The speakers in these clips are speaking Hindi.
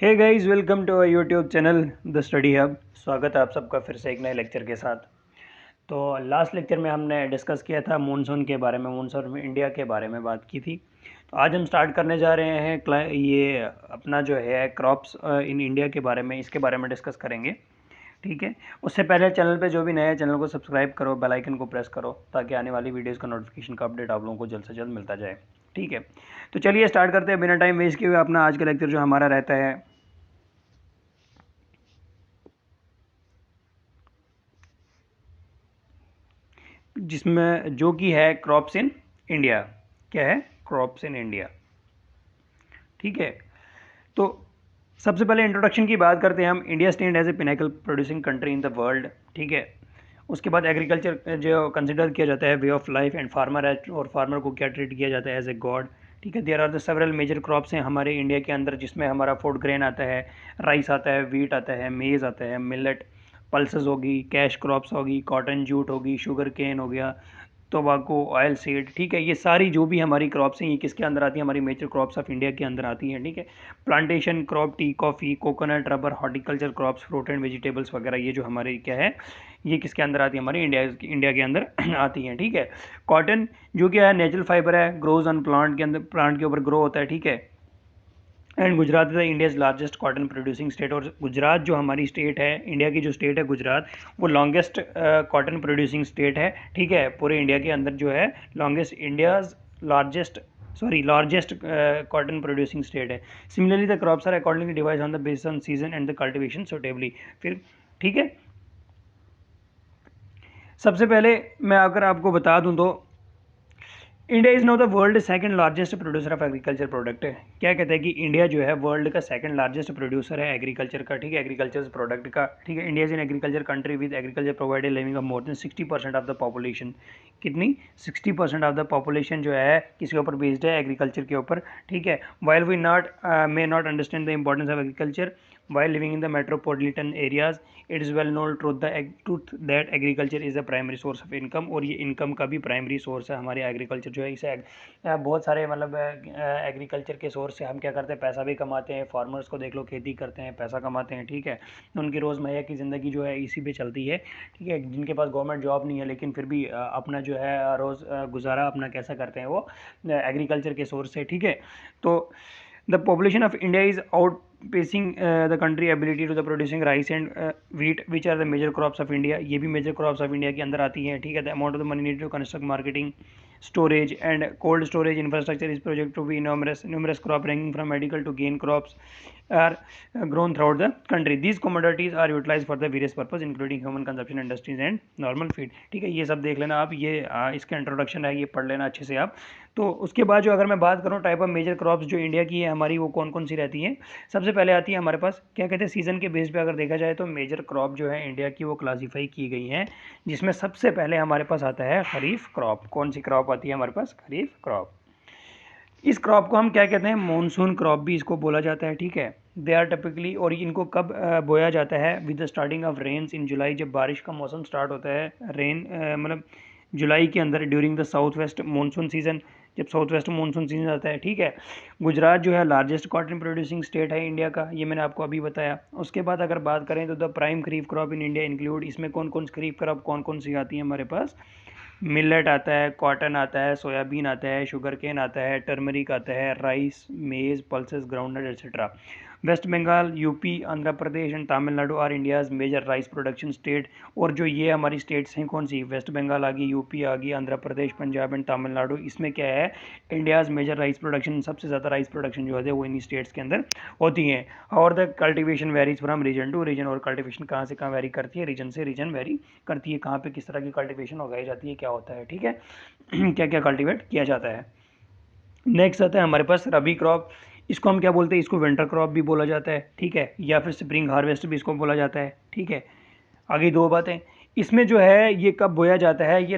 Hey guys, welcome to YouTube channel the study hub. स्वागत है आप सबका फिर से एक नए लेक्चर के साथ। तो लास्ट लेक्चर में हमने डिस्कस किया था मानसून के बारे में, मानसून में इंडिया के बारे में बात की थी। तो आज हम स्टार्ट करने जा रहे हैं ये अपना जो है क्रॉप्स इन इंडिया के बारे में, इसके बारे में डिस्कस करेंगे। ठीक है, उससे पहले चैनल पे जो भी नया है चैनल को सब्सक्राइब करो, बेल आइकन को प्रेस करो ताकि आने वाली वीडियोस का नोटिफिकेशन का अपडेट आप लोगों को जल्द से जल्द मिलता जाए। ठीक है, तो चलिए स्टार्ट करते हैं बिना टाइम वेस्ट किए हुए अपना आज का लेक्चर जो हमारा रहता है, जिसमें जो कि है क्रॉप्स इन इंडिया। क्या है? Crops in India. ठीक है, तो सबसे पहले इंट्रोडक्शन की बात करते हैं हम। India stand as a pinnacle producing country in the world. ठीक है, उसके बाद एग्रीकल्चर जो कंसिडर किया जाता है way of life and farmer, और फार्मर को क्या ट्रीट किया जाता है एज ए गॉड। ठीक है, there are the several major crops हैं हमारे इंडिया के अंदर, जिसमें हमारा फूड ग्रेन आता है, राइस आता है, वीट आता है, मेज़ आता है, मिलेट, पल्सेस होगी, कैश क्रॉप्स होगी, कॉटन जूट होगी, शुगर केन हो गया, टोबाको, ऑयल सीड। ठीक है, ये सारी जो भी हमारी क्रॉप्स हैं ये किसके अंदर आती है? हमारी मेजर क्रॉप्स ऑफ इंडिया के अंदर आती हैं। ठीक है, plantation crop, T, coffee, coconut, rubber, horticulture crops, fruit and vegetables वगैरह, ये जो हमारे क्या है, ये किसके अंदर आती है? हमारी इंडिया के अंदर आती हैं। ठीक है, कॉटन जो क्या है, नेचुरल फाइबर है, ग्रोज ऑन प्लांट के अंदर, प्लांट के ऊपर ग्रो होता है। ठीक है, and Gujarat is India's largest cotton producing state. और गुजरात जो हमारी स्टेट है, इंडिया की जो स्टेट है गुजरात, वो लॉन्गेस्ट कॉटन प्रोड्यूसिंग स्टेट है। ठीक है, पूरे इंडिया के अंदर जो है longest, India's largest cotton producing state है। Similarly the crops are accordingly divide on the based on season and the cultivation suitably. फिर ठीक है, सबसे पहले मैं अगर आपको बता दूं तो India is now the world second largest producer of agriculture product है। क्या कहते हैं कि इंडिया जो है वर्ल्ड का सेकंड लार्जेस्ट प्रोड्यूसर है एग्रीकल्चर का। ठीक है, एग्रीकल्चर प्रोडक्ट का। ठीक है, India is an agriculture country with agriculture provided living of more than 60% of the population. कितनी? 60% ऑफ द पॉपुलेशन जो है किसके ऊपर बेस्ड है? एग्रीकल्चर के ऊपर। ठीक है, while we not may not understand the importance of agriculture while living in the metropolitan areas, it is well known truth that agriculture is the primary source of income। और ये इनकम का भी प्राइमरी सोर्स है हमारे एग्रीकल्चर जो है। इसे बहुत सारे मतलब एग्रीकल्चर के सोर्स से हम क्या करते हैं? पैसा भी कमाते हैं। फार्मर्स को देख लो, खेती करते हैं, पैसा कमाते हैं। ठीक है, उनकी रोज़मर्रा की ज़िंदगी जो है इसी पे चलती है। ठीक है, जिनके पास गवर्नमेंट जॉब नहीं है लेकिन फिर भी अपना जो है रोज़ गुजारा अपना कैसा करते हैं? वो एग्रीकल्चर के सोर्स से। ठीक है, तो the population of India is outpacing the country ability to the producing rice and wheat, which are the major crops of India। ये भी major crops of India के अंदर आती हैं। ठीक है, the amount of the money needed to construct marketing, storage and cold storage infrastructure is projected to be numerous crop ranging from medical to grain crops are grown throughout the country। These commodities are utilized for the various purpose including human consumption, industries and normal feed। ठीक है, ये सब देख लेना आप, ये इसका इंट्रोडक्शन है, ये पढ़ लेना अच्छे से आप। तो उसके बाद जो अगर मैं बात करूँ टाइप ऑफ मेजर क्रॉप्स जो इंडिया की है हमारी, वो कौन कौन सी रहती हैं? सबसे पहले आती है हमारे पास, क्या कहते हैं, सीज़न के बेस पे अगर देखा जाए तो मेजर क्रॉप जो है इंडिया की वो क्लासीफाई की गई हैं, जिसमें सबसे पहले हमारे पास आता है खरीफ क्रॉप। कौन सी क्रॉप आती है हमारे पास? खरीफ क्रॉप। इस क्रॉप को हम क्या कहते हैं? मानसून क्रॉप भी इसको बोला जाता है। ठीक है, दे आर टिपिकली, और इनको कब बोया जाता है? With the starting of rains in July, जब बारिश का मौसम स्टार्ट होता है, रेन मतलब जुलाई के अंदर, during the south west monsoon season, जब साउथ वेस्ट मानसून सीजन आता है। ठीक है, गुजरात जो है लार्जेस्ट कॉटन प्रोड्यूसिंग स्टेट है इंडिया का, ये मैंने आपको अभी बताया। उसके बाद अगर बात करें तो the prime kharif crop in India include, इसमें कौन कौन सी खरीफ क्रॉप कौन कौन सी आती है हमारे पास? मिलेट आता है, कॉटन आता है, सोयाबीन आता है, शुगर केन आता है, टर्मरिक आता है, rice, maize, pulses, groundnut etcetera. West Bengal, UP, Andhra Pradesh and Tamil Nadu are India's major rice production state. और जो ये हमारी स्टेट्स हैं कौन सी? वेस्ट बंगाल आ गई, यूपी आ गई, आंध्र प्रदेश, पंजाब एंड तमिलनाडु। इसमें क्या है? इंडियाज मेजर राइस प्रोडक्शन, सबसे ज़्यादा राइस प्रोडक्शन जो है वो इन्हीं स्टेट्स के अंदर होती हैं। और the cultivation varies from region to region. और कल्टिवेशन कहाँ से कहाँ वेरी करती है? रीजन से रीजन वेरी करती है। कहाँ पे किस तरह की कल्टिवेशन उगाई जाती है, क्या होता है? ठीक है, क्या क्या कल्टिवेट किया जाता है। नेक्स्ट आता है हमारे पास रबी क्रॉप। इसको हम क्या बोलते हैं? इसको विंटर क्रॉप भी बोला जाता है। ठीक है, या फिर स्प्रिंग हार्वेस्ट भी इसको बोला जाता है। ठीक है, आगे दो बातें, इसमें जो है ये कब बोया जाता है? ये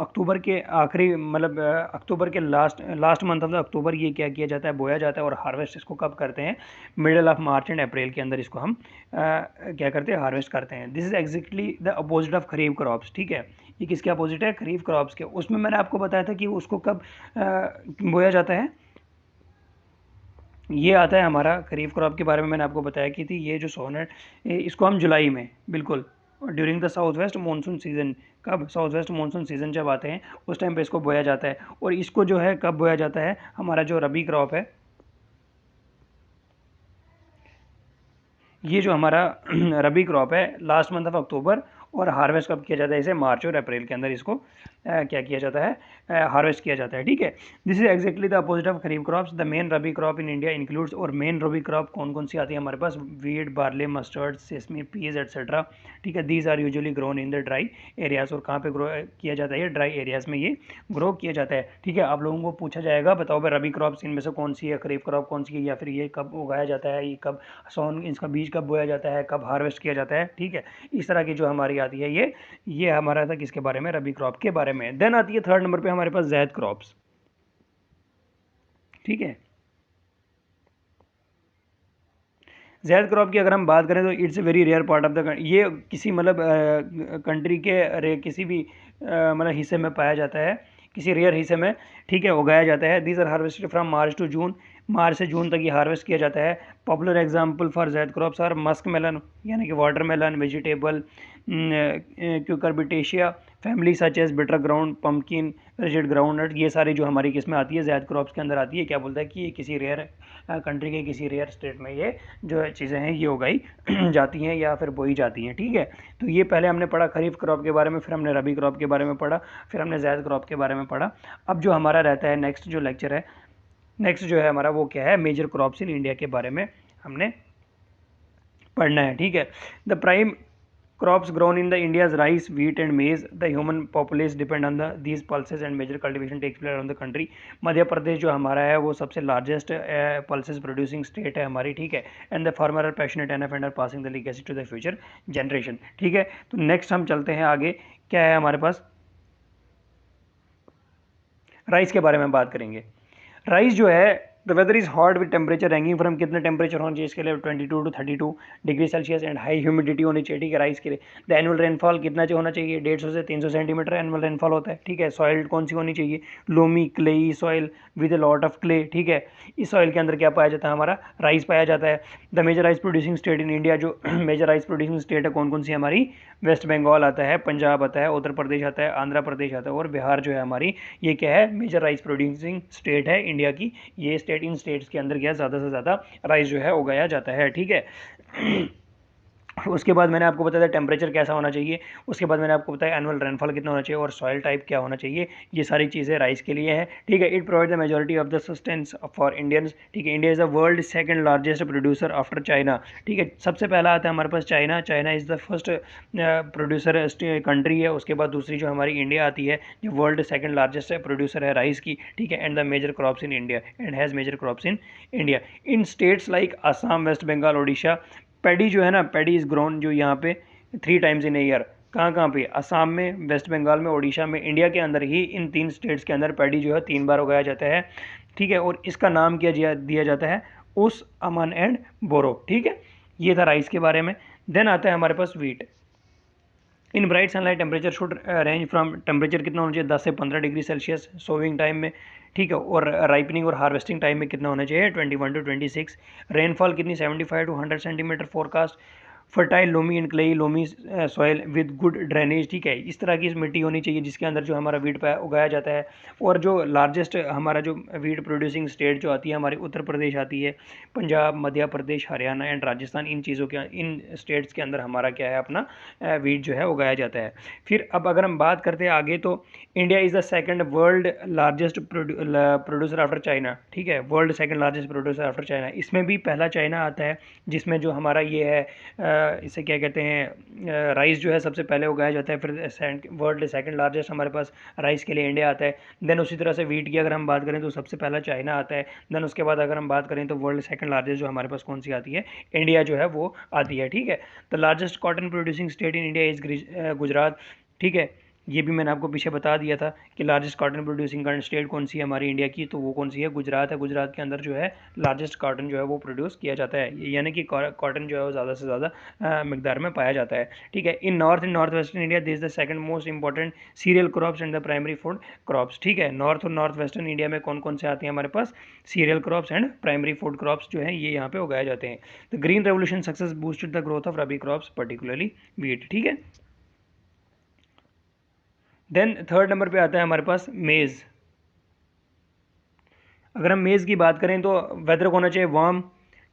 अक्टूबर के आखिरी, मतलब अक्टूबर के last month of the October ये क्या किया जाता है? बोया जाता है। और हार्वेस्ट इसको कब करते हैं? Middle of March and April के अंदर इसको हम क्या करते हैं? हार्वेस्ट करते हैं। This is exactly the opposite of kharif crops. ठीक है, ये किसके अपोजिट है? खरीफ क्रॉप्स के। उसमें मैंने आपको बताया था कि उसको कब बोया जाता है? ये आता है हमारा खरीफ क्रॉप के बारे में मैंने आपको बताया कि थी ये जो सोन है इसको हम जुलाई में बिल्कुल during the south west monsoon season, कब साउथ वेस्ट मानसून सीज़न जब आते हैं उस टाइम पे इसको बोया जाता है। और इसको जो है कब बोया जाता है, हमारा जो रबी क्रॉप है, ये जो हमारा रबी क्रॉप है लास्ट मंथ ऑफ अक्टूबर, और हार्वेस्ट कब किया जाता है, इसे मार्च और अप्रैल के अंदर इसको क्या किया जाता है, हार्वेस्ट किया जाता है। ठीक है, this is exactly the opposite of kharif crops. The main rabi crop in India includes, और मेन रबी क्रॉप कौन कौन सी आती है हमारे पास, wheat, barley, mustard, sesame, peas etcetera. ठीक है, these are usually grown in the dry areas. और कहाँ पे ग्रो किया जाता है, ड्राई एरियाज में ये ग्रो किया जाता है। ठीक है, आप लोगों को पूछा जाएगा बताओ भाई रबी क्रॉप्स इनमें से कौन सी है, खरीफ क्रॉप कौन सी है, या फिर ये कब उगाया जाता है, ये कब सोन, इसका बीज कब बोया जाता है, कब हार्वेस्ट किया जाता है। ठीक है, इस तरह की जो हमारी आती है ये हमारा था किसके बारे में, रबी क्रॉप के बारे में। देन आती है थर्ड नंबर पे हमारे पास ज़ैद क्रॉप्स। ठीक है, ज़ैद क्रॉप की अगर हम बात करें तो it's a very rare part of the, ये किसी मतलब कंट्री के किसी भी मतलब हिस्से में पाया जाता है, किसी रेयर हिस्से में। ठीक है, उगाया जाता है। These are harvested from March to June, March से जून तक ये हार्वेस्ट किया जाता है। Popular example for zaid crops are musk melon यानी कि watermelon, vegetable, cucurbitaceae family such as bitter gourd, pumpkin, ridged gourd, ये सारी जो हमारी किस्में आती है ज़ैद क्रॉप्स के अंदर आती है। क्या बोलता है कि ये किसी रेयर कंट्री के किसी रेयर स्टेट में ये जो चीज़ें हैं ये उगाई जाती हैं या फिर बोई जाती हैं। ठीक है, तो ये पहले हमने पढ़ा खरीफ क्रॉप के बारे में, फिर हमने रबी क्रॉप के बारे में पढ़ा, फिर हमने ज़ैद क्रॉप के बारे में पढ़ा। अब जो हमारा रहता है नेक्स्ट जो लेक्चर है, नेक्स्ट जो है हमारा वो क्या है, मेजर क्रॉप्स इन इंडिया के बारे में हमने पढ़ना है। ठीक है, the prime crops grown in the India's rice, wheat and maize. The human populace depend on these pulses and major cultivation takes place around the country. Madhya Pradesh जो हमारा है वो सबसे लार्जेस्ट पल्सेस प्रोड्यूसिंग स्टेट है हमारी। ठीक है, and the farmer are passionate enough and are passing the legacy to the future generation. ठीक है, तो नेक्स्ट हम चलते हैं आगे, क्या है हमारे पास, राइस के बारे में बात करेंगे। राइस जो है, the weather is hot with temperature ranking from, कितने टेम्परेचर होना चाहिए इसके लिए, 22 to 32 degree Celsius, and high humidity होनी चाहिए। ठीक है, राइस के लिए द एनुअल रेनफॉल कितना होना चाहिए, 150 से 300 सेंटीमीटर एनुअल रेनफॉल होता है। ठीक है, सॉइल कौन सी होनी चाहिए, loamy clayey soil with a lot of clay. ठीक है, इस सॉइल के अंदर क्या पाया जाता है, हमारा राइस पाया जाता है। The major rice producing state in India, जो मेजर राइस प्रोड्यूसिंग स्टेट है कौन कौन सी हमारी, वेस्ट बंगाल आता है, पंजाब आता है, उत्तर प्रदेश आता है, आंध्र प्रदेश आता है, और बिहार जो है हमारी, ये क्या है, मेजर राइस प्रोड्यूसिंग स्टेट है इंडिया की। ये स्टेट, इन स्टेट्स के अंदर क्या ज़्यादा से ज़्यादा राइस जो है उगाया जाता है। ठीक है, उसके बाद मैंने आपको बताया टेम्परेचर कैसा होना चाहिए, उसके बाद मैंने आपको बताया एनुअल रेनफॉल कितना होना चाहिए, और सॉइल टाइप क्या होना चाहिए। ये सारी चीज़ें राइस के लिए हैं। ठीक है, it provide the majority of the sustenance for Indians. ठीक है, India is the world second largest producer after China. ठीक है, सबसे पहला आता है हमारे पास China, China is the first producer country है। उसके बाद दूसरी जो हमारी इंडिया आती है, जो वर्ल्ड सेकंड लार्जेस्ट प्रोड्यूसर है राइस की। ठीक है, and the major crops in India, and has major crops in India in states like Assam, West Bengal, Odisha. Paddy जो है ना, पैडी इज़ ग्रोन जो यहाँ पे 3 टाइम्स इन ए ईयर, कहाँ कहाँ पे, असम में, वेस्ट बंगाल में, ओडिशा में, इंडिया के अंदर ही इन 3 स्टेट्स के अंदर पैडी जो है 3 बार उगाया जाता है। ठीक है, और इसका नाम क्या दिया जाता है, उस, अमन एंड बोरो। ठीक है, ये था राइस के बारे में। देन आता है हमारे पास wheat. In bright sunlight temperature should range from, temperature कितना होना चाहिए, 10 से 15 डिग्री सेल्सियस सोविंग टाइम में। ठीक है, और राइपनिंग और हार्वेस्टिंग टाइम में कितना होना चाहिए, 21 टू 26। रेनफॉल कितनी, 75 to 100 centimetre forecast. Fertile loamy and clayey loamy soil with good drainage. ठीक है, इस तरह की मिट्टी होनी चाहिए जिसके अंदर जो हमारा वीट उगाया जाता है। और जो लार्जेस्ट हमारा जो वीट प्रोड्यूसिंग स्टेट जो आती है हमारी, उत्तर प्रदेश आती है, पंजाब, मध्य प्रदेश, हरियाणा एंड राजस्थान, इन चीज़ों के, इन स्टेट्स के अंदर हमारा क्या है, अपना वीट जो है उगाया जाता है। फिर अब अगर हम बात करते हैं आगे, तो India is the second world largest producer after China. ठीक है, world second largest producer after China, इसमें भी पहला चाइना आता है, जिसमें जो हमारा ये है इसे क्या कहते हैं, राइस जो है सबसे पहले उगाया जाता है। फिर वर्ल्ड सेकंड लार्जेस्ट हमारे पास राइस के लिए इंडिया आता है। देन उसी तरह से वीट की अगर हम बात करें तो सबसे पहला चाइना आता है। देन उसके बाद अगर हम बात करें तो वर्ल्ड सेकंड लार्जेस्ट जो हमारे पास कौन सी आती है, इंडिया जो है वो आती है। ठीक है, the largest cotton producing state in India is Gujarat. ठीक है, ये भी मैंने आपको पीछे बता दिया था कि लार्जेस्ट कॉटन प्रोड्यूसिंग स्टेट कौन सी है हमारी इंडिया की, तो वो कौन सी है, गुजरात है। गुजरात के अंदर जो है लार्जेस्ट कॉटन जो है वो प्रोड्यूस किया जाता है, यानी कि कॉटन जो है वो ज़्यादा से ज़्यादा मिकदार में पाया जाता है, ठीक है। In north and north western India this the second most important cereal crops and the primary food crops, ठीक है। नॉर्थ और नॉर्थ वेस्टर्न इंडिया में कौन कौन से आते हैं हमारे पास, cereal crops and primary food crops जो है ये यहाँ पे उगाए जाते हैं। The green revolution success boosted the growth of rabi crops particularly wheat, ठीक है। देन थर्ड नंबर पे आता है हमारे पास मेज़। अगर हम मेज़ की बात करें तो वेदर होना चाहिए वार्म,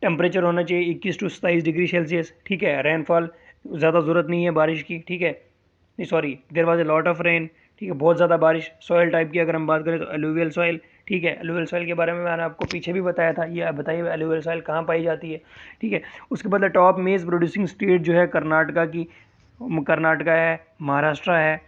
टेम्परेचर होना चाहिए 21 to 27 डिग्री सेल्सियस, ठीक है। रेनफॉल ज़्यादा ज़रूरत नहीं है बारिश की, ठीक है, नहीं sorry there was a lot of rain, ठीक है, बहुत ज़्यादा बारिश। सॉइल टाइप की अगर हम बात करें तो एलुवियल सॉइल, ठीक है। एलुवियल सॉइल के बारे में मैंने आपको पीछे भी बताया था, ये बताइए एलुवियल सॉइल कहाँ पाई जाती है, ठीक है। उसके बाद टॉप मेज़ प्रोड्यूसिंग स्टेट जो है कर्नाटका है, महाराष्ट्र है,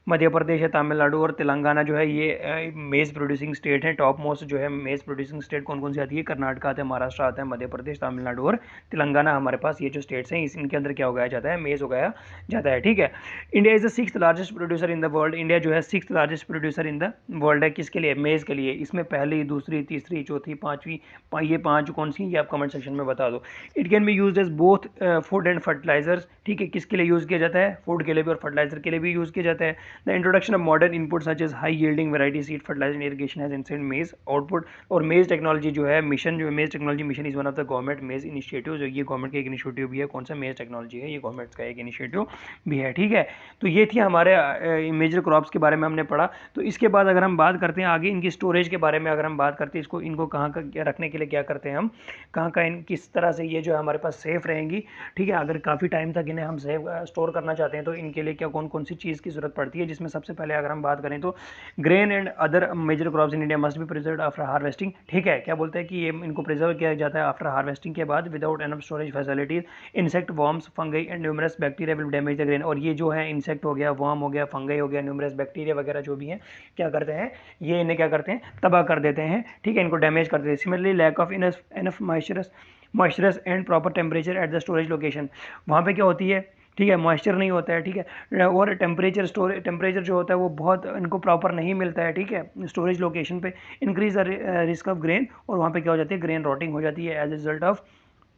मध्य प्रदेश है, तमिलनाडु और तेलंगाना जो है ये मेज़ प्रोड्यूसिंग स्टेट है। टॉप मोस्ट जो है मेज़ प्रोड्यूसिंग स्टेट कौन कौन सी आती है, कर्नाटका आता है, महाराष्ट्र आता है, मध्य प्रदेश, तमिलनाडु और तेलंगाना हमारे पास ये जो स्टेट्स हैं इनके अंदर क्या उगाया जाता है, मेज़ उगाया जाता है, ठीक है। India is the 6th largest producer in the world. India जो है 6th largest producer in the world है, किसके लिए, मेज़ के लिए। इसमें पहली, दूसरी, तीसरी, चौथी, पाँचवीं, ये 5 कौन सी, ये आप कमेंट सेक्शन में बता दो। It can be use as both food and fertilisers, ठीक है। किसके लिए यूज़ किया जाता है, फूड के लिए भी और फर्टिलाइजर के लिए भी यूज़ किया जाता है। The introduction of modern input such as high yielding variety seed fertiliser irrigation has incent maize output. और मेज टेक्नोलॉजी जो है मिशन, जो मेज technology mission is one of the government मेज इनिशिएटिव, जो ये गवर्नमेंट का एक इनिशिएटिव भी है। कौन सा, मेज टेक्नोलॉजी है, ये गवर्नमेंट का एक इनिशिएटिव भी है, ठीक है। तो ये थी हमारे मेजर क्रॉप्स के बारे में हमने पढ़ा। तो इसके बाद अगर हम बात करते हैं आगे इनकी स्टोरेज के बारे में, अगर हम बात करते हैं इनको कहाँ का रखने के लिए क्या करते हैं हम, कहाँ का किस तरह से ये जो है हमारे पास सेफ रहेंगी, ठीक है। अगर काफ़ी टाइम तक इन्हें हम सेफ स्टोर करना चाहते हैं तो इनके लिए क्या कौन कौन सी चीज़ की जरूरत पड़ती है, जिसमें सबसे पहले अगर हम बात करें तो grain and other major crops in India must be preserve after harvesting, ठीक है। क्या बोलते हैं कि ये इनको प्रिजर्व किया जाता है आफ्टर हार्वेस्टिंग के बाद without enough storage facilities. Insect, worms, fungi and numerous bacteria will damage the grain. और ये जो है इंसेक्ट हो गया, वर्म हो गया, फंगई हो गया, न्यूमरस बैक्टीरिया वगैरह जो भी हैं क्या करते हैं, ये इन्हें क्या करते हैं, तबाह कर देते हैं, ठीक है, इनको डैमेज कर देते हैं। Similarly lack of enough moistures and proper temperature at the storage location, वहाँ पे क्या होती है, ठीक है, मॉइस्चर नहीं होता है, ठीक है। और टेम्परेचर जो होता है वो बहुत इनको प्रॉपर नहीं मिलता है, ठीक है, स्टोरेज लोकेशन पे। Increase the risk of grain, और वहाँ पे क्या हो जाती है, ग्रेन रॉटिंग हो जाती है as a result of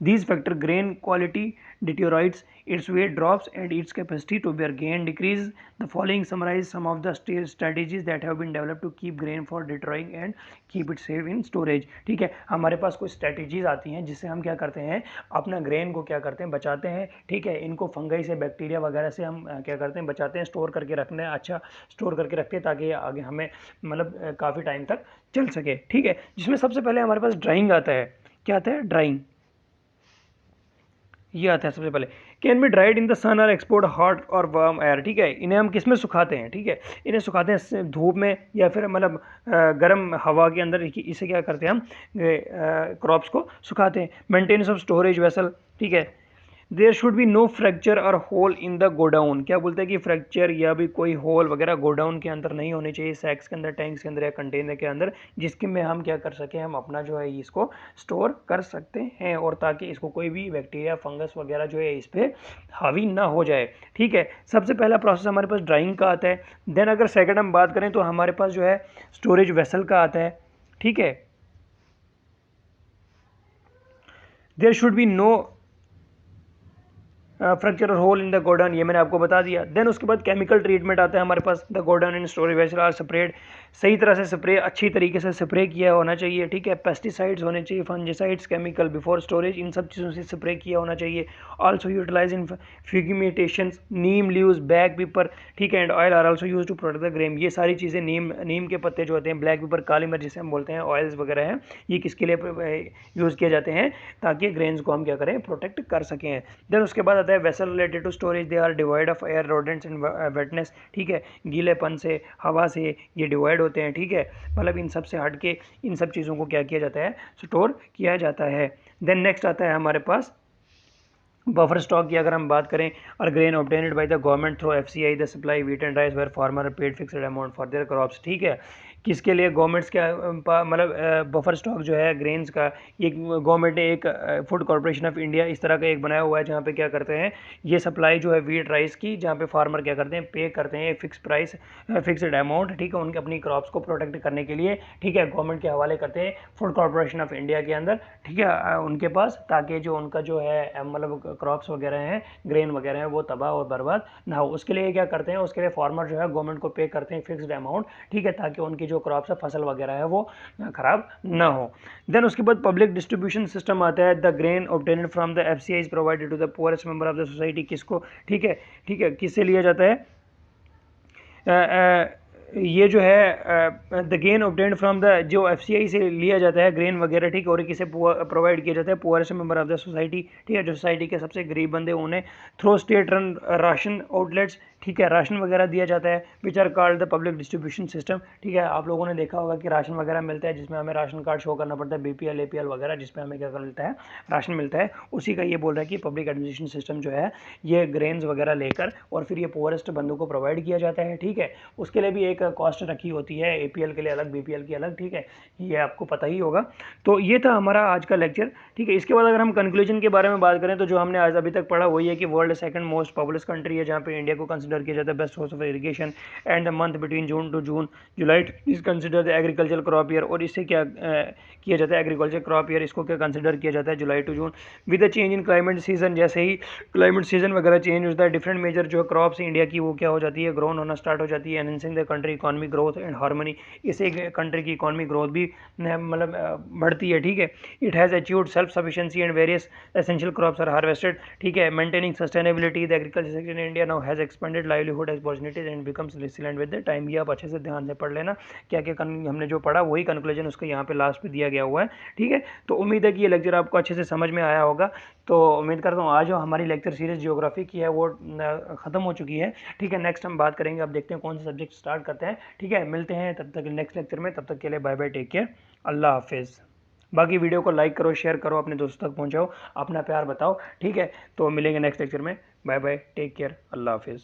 these factor grain quality deteriorates, its weight drops and its capacity to bear gain decreases. The following summarize some of the strategies that have been developed to keep grain for deteriorating and keep it safe in storage, ठीक है। हमारे पास कुछ स्ट्रेटेजीज आती हैं जिससे हम क्या करते हैं, अपना ग्रेन को क्या करते हैं, बचाते हैं, ठीक है। इनको फंगई से, बैक्टीरिया वगैरह से हम क्या करते हैं, बचाते हैं, स्टोर करके रखना है, अच्छा स्टोर करके रखते हैं ताकि आगे हमें मतलब काफ़ी टाइम तक चल सके, ठीक है। जिसमें सबसे पहले हमारे पास ड्राइंग आता है, क्या आता है, ड्राइंग, ये आता है सबसे पहले। Can be dried in the sun और एक्सपोर्ट हॉट और वार्म एयर, ठीक है। इन्हें हम किस में सुखाते हैं, ठीक है, इन्हें सुखाते हैं धूप में या फिर मतलब गर्म हवा के अंदर, इसे क्या करते हैं हम, क्रॉप्स को सुखाते हैं। मेंटेनेंस ऑफ स्टोरेज वेसल, ठीक है। There should be no fracture और होल इन द गोडाउन, क्या बोलते हैं कि फ्रैक्चर या भी कोई होल वगैरह गोडाउन के अंदर नहीं होने चाहिए, सैक्स के अंदर, टैंक्स के अंदर या कंटेनर के अंदर, जिसके में हम क्या कर सकें, हम अपना जो है इसको स्टोर कर सकते हैं, और ताकि इसको कोई भी बैक्टीरिया, फंगस वगैरह जो है इस पर हावी ना हो जाए, ठीक है। सबसे पहला प्रोसेस हमारे पास ड्राइंग का आता है। देन अगर सेकेंड हम बात करें तो हमारे पास जो है स्टोरेज वेसल का आता है, ठीक है। There should be no fracture और होल इन द गोडाउन, ये मैंने आपको बता दिया। देन उसके बाद केमिकल ट्रीटमेंट आता है हमारे पास। The godown and storage vessel are spread, सही तरह से स्प्रे, अच्छी तरीके से स्प्रे किया होना चाहिए, ठीक है। पेस्टिसाइड्स होने चाहिए, फंजिसाइड्स, केमिकल बिफोर स्टोरेज, इन सब चीज़ों से स्प्रे किया होना चाहिए। Also utilize in fumigations, neem leaves, black pepper, ठीक है, and oil are also use to protect the grain. ये सारी चीज़ें, नीम के पत्ते जो होते हैं, ब्लैक पेपर, काली मिर्च जिसे हम बोलते हैं, ऑयल्स वगैरह हैं, ये किसके लिए यूज़ किए जाते हैं, ताकि ग्रेन्स को हम क्या करें, प्रोटेक्ट कर सकें। देन उसके बाद आता है vessel related to storage, they are divide of air, rodents and wetness, ठीक है, गीलेपन से, हवा से ये डिवाइड होते हैं, ठीक है। मतलब इन सब से हट के इन सब चीज़ों को क्या किया जाता है, स्टोर किया जाता है। देन नेक्स्ट आता है हमारे पास बफर स्टॉक की अगर हम बात करें, और grain obtained by the government through FCI the supply wheat and rice where farmer paid fixed amount for their crops, ठीक है। किसके लिए? गवर्नमेंट्स के मतलब बफर स्टॉक जो है ग्रेन्स का, एक गवर्नमेंट ने एक फूड कॉर्पोरेशन ऑफ इंडिया इस तरह का एक बनाया हुआ है जहाँ पे क्या करते हैं, ये सप्लाई जो है वीट राइस की, जहाँ पे फार्मर क्या करते हैं, पे करते हैं फिक्स प्राइस, फिक्स्ड अमाउंट, ठीक है, उनके अपनी क्रॉप्स को प्रोटेक्ट करने के लिए, ठीक है, गवर्नमेंट के हवाले करते हैं फूड कॉर्पोरेशन ऑफ इंडिया के अंदर, ठीक है, उनके पास, ताकि जो उनका जो है मतलब क्रॉप्स वगैरह हैं, ग्रेन वगैरह हैं, वो तबाह और बर्बाद ना हो। उसके लिए क्या करते हैं, उसके लिए फार्मर जो है गवर्नमेंट को पे करते हैं फिक्स्ड अमाउंट, ठीक है, ताकि उनकी जो क्रॉप्स है, फसल वगैरह है, वो खराब ना हो। देन उसके बाद पब्लिक डिस्ट्रीब्यूशन सिस्टम आता है। The grain obtained from the FCI is provided to the poorest member of the society. किसको? ठीक है, ठीक है, किससे लिया जाता है? ये जो है the gain obtained from the, जो एफसीआई से लिया जाता है ग्रेन वगैरह, ठीक है, और किसे प्रोवाइड किया जाता है? Poorest member of the society, ठीक है, जो सोसाइटी के सबसे गरीब बंदे उन्हें through state run ration outlets, ठीक है, राशन वगैरह दिया जाता है, which are called the public distribution system. ठीक है, आप लोगों ने देखा होगा कि राशन वगैरह मिलता है, जिसमें हमें राशन कार्ड शो करना पड़ता है, बीपीएल एपीएल वगैरह, जिसमें हमें क्या मिलता है, राशन मिलता है। उसी का ये बोल रहा है कि पब्लिक एडमिनिस्ट्रेशन सिस्टम जो है, ये ग्रेन्स वगैरह लेकर और फिर ये पुअरेस्ट बंदों को प्रोवाइड किया जाता है। ठीक है, उसके लिए भी एक कॉस्ट रखी होती है, एपीएल के लिए अलग, बीपीएल की अलग, ठीक है, ये आपको पता ही होगा। तो ये था हमारा आज का लेक्चर। ठीक है, इसके बाद अगर हम कंक्लूजन के बारे में बात करें, तो जो हमने आज अभी तक पढ़ा वही है कि world second most populous country है, जहाँ पे इंडिया को कंसिडर किया जाता है best source of irrigation, and the month between June to June July is consider the agriculture crop year. और इससे क्या किया जाता है, एग्रीकल्चर क्रॉप ईयर, इसको क्या कंसिडर किया जाता है, July to June. With the change in climate season, जैसे ही क्लाइमेट सीजन वगैरह चेंज होता है, डिफरेंट मेजर जो क्रॉप्स इंडिया की वो क्या हो जाती है, ग्रोन होना स्टार्ट हो जाती है, enhancing the country economy growth and harmony. इससे कंट्री की इकोनॉमी ग्रोथ भी मतलब बढ़ती है। ठीक है, it has achieved self sufficiency and various essential crops are harvested. ठीक है, maintaining sustainability, the agriculture sector in India now has expanded livelihood opportunities and becomes resilient with the time. ये आप अच्छे से ध्यान से पढ़ लेना, क्या क्या हमने जो पढ़ा वही कंक्लूजन उसका यहाँ पे लास्ट पे दिया गया हुआ है। ठीक है, तो उम्मीद है कि ये लेक्चर आपको अच्छे से समझ में आया होगा। तो उम्मीद करता हूँ आज जो हमारी लेक्चर सीरीज ज्योग्राफी की है वो ख़त्म हो चुकी है। ठीक है, नेक्स्ट हम बात करेंगे, अब देखते हैं कौन सा सब्जेक्ट स्टार्ट करते हैं। ठीक है, मिलते हैं तब तक नेक्स्ट लेक्चर में, तब तक के लिए बाय बाय, टेक केयर, अल्लाह हाफिज़। बाकी वीडियो को लाइक करो, शेयर करो, अपने दोस्तों तक पहुंचाओ, अपना प्यार बताओ। ठीक है, तो मिलेंगे नेक्स्ट लेक्चर में, बाय बाय, टेक केयर, अल्लाह हाफिज़।